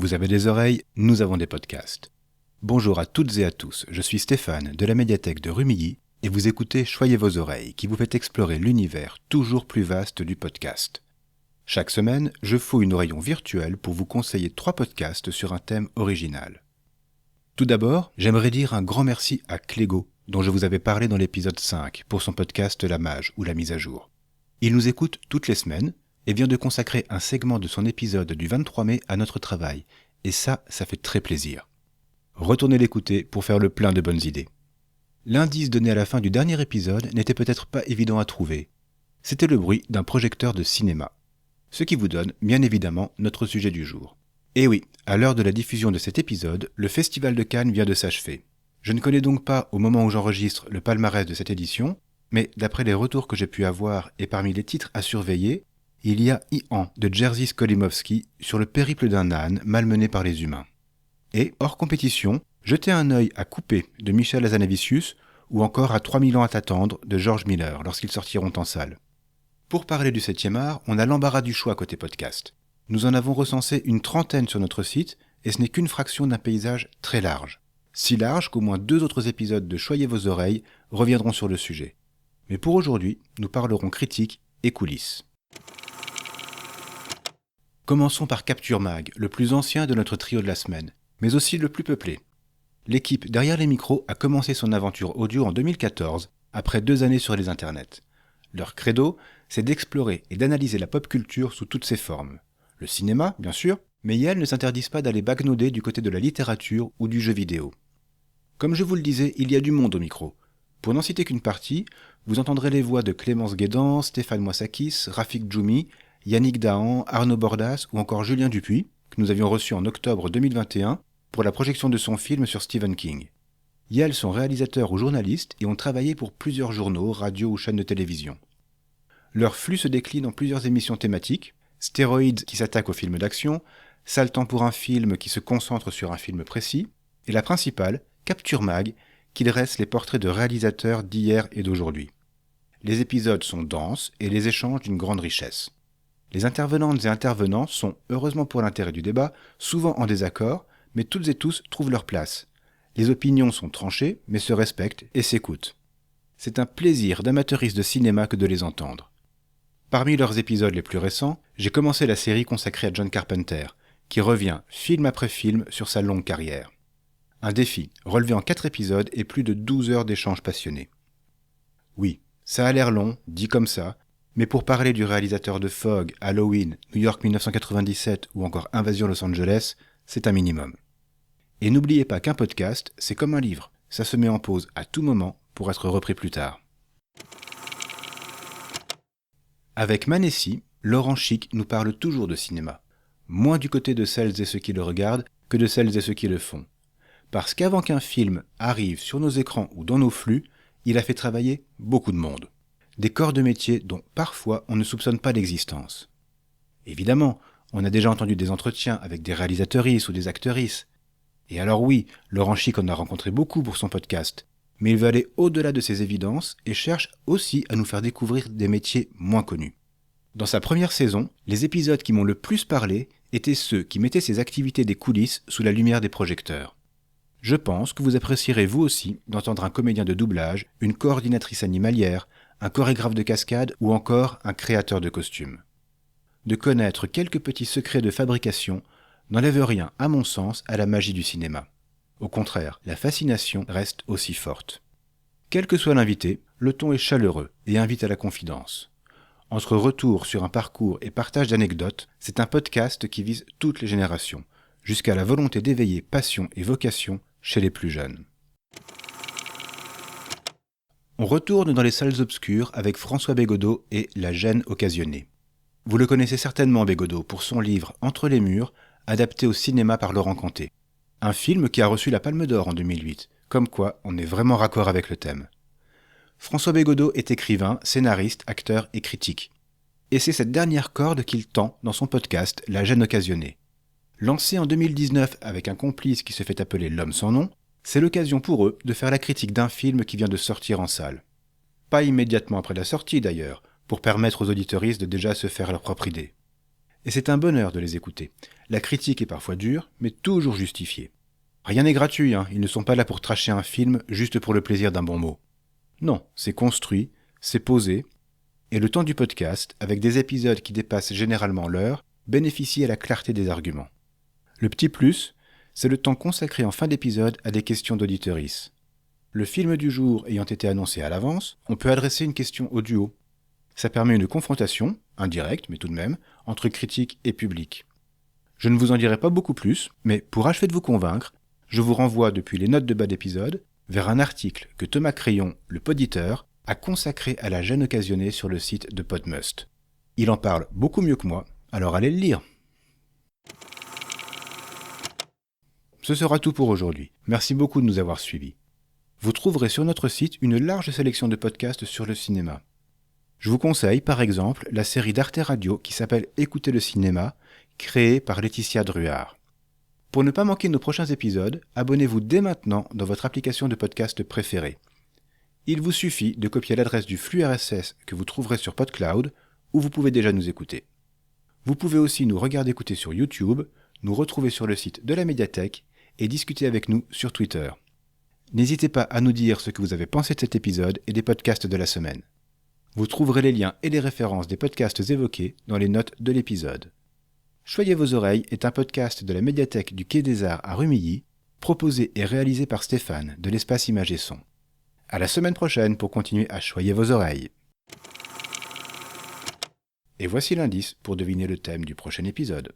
Vous avez des oreilles, nous avons des podcasts. Bonjour à toutes et à tous, je suis Stéphane de la médiathèque de Rumilly et vous écoutez Choyez vos oreilles qui vous fait explorer l'univers toujours plus vaste du podcast. Chaque semaine, je fouille nos rayons virtuels pour vous conseiller 3 podcasts sur un thème original. Tout d'abord, j'aimerais dire un grand merci à Clégo, dont je vous avais parlé dans l'épisode 5 pour son podcast La Mage ou La Mise à Jour. Il nous écoute toutes les semaines et vient de consacrer un segment de son épisode du 23 mai à notre travail, et ça fait très plaisir. Retournez l'écouter pour faire le plein de bonnes idées. L'indice donné à la fin du dernier épisode n'était peut-être pas évident à trouver. C'était le bruit d'un projecteur de cinéma. Ce qui vous donne, bien évidemment, notre sujet du jour. Et oui, à l'heure de la diffusion de cet épisode, le Festival de Cannes vient de s'achever. Je ne connais donc pas, au moment où j'enregistre, le palmarès de cette édition, mais d'après les retours que j'ai pu avoir et parmi les titres à surveiller, il y a Ian de Jerzy Skolimowski sur le périple d'un âne malmené par les humains. Et, hors compétition, jetez un œil à Coupé de Michel Hazanavicius ou encore à 3000 ans à t'attendre de George Miller lorsqu'ils sortiront en salle. Pour parler du 7e art, on a l'embarras du choix côté podcast. Nous en avons recensé une trentaine sur notre site et ce n'est qu'une fraction d'un paysage très large. Si large qu'au moins 2 autres épisodes de Choyez vos oreilles reviendront sur le sujet. Mais pour aujourd'hui, nous parlerons critique et coulisses. Commençons par Capture Mag, le plus ancien de notre trio de la semaine, mais aussi le plus peuplé. L'équipe derrière les micros a commencé son aventure audio en 2014, après 2 années sur les internets. Leur credo, c'est d'explorer et d'analyser la pop culture sous toutes ses formes. Le cinéma, bien sûr, mais elles ne s'interdisent pas d'aller bagnauder du côté de la littérature ou du jeu vidéo. Comme je vous le disais, il y a du monde au micro. Pour n'en citer qu'une partie, vous entendrez les voix de Clémence Guédan, Stéphane Moissakis, Rafik Djoumi, Yannick Dahan, Arnaud Bordas ou encore Julien Dupuis, que nous avions reçu en octobre 2021 pour la projection de son film sur Stephen King. Elles sont réalisateurs ou journalistes et ont travaillé pour plusieurs journaux, radios ou chaînes de télévision. Leur flux se décline en plusieurs émissions thématiques, Stéroïdes qui s'attaquent aux films d'action, Sale temps pour un film qui se concentre sur un film précis, et la principale, Capture Mag, qui dresse les portraits de réalisateurs d'hier et d'aujourd'hui. Les épisodes sont denses et les échanges d'une grande richesse. Les intervenantes et intervenants sont, heureusement pour l'intérêt du débat, souvent en désaccord, mais toutes et tous trouvent leur place. Les opinions sont tranchées, mais se respectent et s'écoutent. C'est un plaisir d'amateuriste de cinéma que de les entendre. Parmi leurs épisodes les plus récents, j'ai commencé la série consacrée à John Carpenter, qui revient film après film sur sa longue carrière. Un défi, relevé en 4 épisodes et plus de 12 heures d'échanges passionnés. Oui, ça a l'air long, dit comme ça, mais pour parler du réalisateur de Fog, Halloween, New York 1997 ou encore Invasion Los Angeles, c'est un minimum. Et n'oubliez pas qu'un podcast, c'est comme un livre, ça se met en pause à tout moment pour être repris plus tard. Avec Manessi, Laurent Chic nous parle toujours de cinéma, moins du côté de celles et ceux qui le regardent que de celles et ceux qui le font. Parce qu'avant qu'un film arrive sur nos écrans ou dans nos flux, il a fait travailler beaucoup de monde. Des corps de métier dont parfois on ne soupçonne pas l'existence. Évidemment, on a déjà entendu des entretiens avec des réalisatrices ou des actrices. Et alors oui, Laurent Chic en a rencontré beaucoup pour son podcast, mais il veut aller au-delà de ces évidences et cherche aussi à nous faire découvrir des métiers moins connus. Dans sa première saison, les épisodes qui m'ont le plus parlé étaient ceux qui mettaient ces activités des coulisses sous la lumière des projecteurs. Je pense que vous apprécierez vous aussi d'entendre un comédien de doublage, une coordinatrice animalière, un chorégraphe de cascade ou encore un créateur de costumes. De connaître quelques petits secrets de fabrication n'enlève rien, à mon sens, à la magie du cinéma. Au contraire, la fascination reste aussi forte. Quel que soit l'invité, le ton est chaleureux et invite à la confidence. Entre retour sur un parcours et partage d'anecdotes, c'est un podcast qui vise toutes les générations, jusqu'à la volonté d'éveiller passion et vocation chez les plus jeunes. On retourne dans les salles obscures avec François Bégodeau et La gêne occasionnée. Vous le connaissez certainement Bégodeau pour son livre Entre les murs, adapté au cinéma par Laurent Canté. Un film qui a reçu la Palme d'Or en 2008, comme quoi on est vraiment raccord avec le thème. François Bégodeau est écrivain, scénariste, acteur et critique. Et c'est cette dernière corde qu'il tend dans son podcast La gêne occasionnée. Lancé en 2019 avec un complice qui se fait appeler L'Homme sans nom, c'est l'occasion pour eux de faire la critique d'un film qui vient de sortir en salle. Pas immédiatement après la sortie d'ailleurs, pour permettre aux auditeuristes de déjà se faire leur propre idée. Et c'est un bonheur de les écouter. La critique est parfois dure, mais toujours justifiée. Rien n'est gratuit, ils ne sont pas là pour tracher un film juste pour le plaisir d'un bon mot. Non, c'est construit, c'est posé, et le temps du podcast, avec des épisodes qui dépassent généralement l'heure, bénéficie à la clarté des arguments. Le petit plus, c'est le temps consacré en fin d'épisode à des questions d'auditeurices. Le film du jour ayant été annoncé à l'avance, on peut adresser une question au duo. Ça permet une confrontation, indirecte mais tout de même, entre critique et public. Je ne vous en dirai pas beaucoup plus, mais pour achever de vous convaincre, je vous renvoie depuis les notes de bas d'épisode vers un article que Thomas Crayon, le poditeur, a consacré à la gêne occasionnée sur le site de Podmust. Il en parle beaucoup mieux que moi, alors allez le lire. Ce sera tout pour aujourd'hui. Merci beaucoup de nous avoir suivis. Vous trouverez sur notre site une large sélection de podcasts sur le cinéma. Je vous conseille par exemple la série d'Arte Radio qui s'appelle Écoutez le cinéma, créée par Laetitia Druard. Pour ne pas manquer nos prochains épisodes, abonnez-vous dès maintenant dans votre application de podcast préférée. Il vous suffit de copier l'adresse du flux RSS que vous trouverez sur PodCloud, où vous pouvez déjà nous écouter. Vous pouvez aussi nous regarder écouter sur YouTube, nous retrouver sur le site de la médiathèque et discuter avec nous sur Twitter. N'hésitez pas à nous dire ce que vous avez pensé de cet épisode et des podcasts de la semaine. Vous trouverez les liens et les références des podcasts évoqués dans les notes de l'épisode. Choyez vos oreilles est un podcast de la médiathèque du Quai des Arts à Rumilly, proposé et réalisé par Stéphane de l'Espace Image et Son. À la semaine prochaine pour continuer à choyer vos oreilles. Et voici l'indice pour deviner le thème du prochain épisode.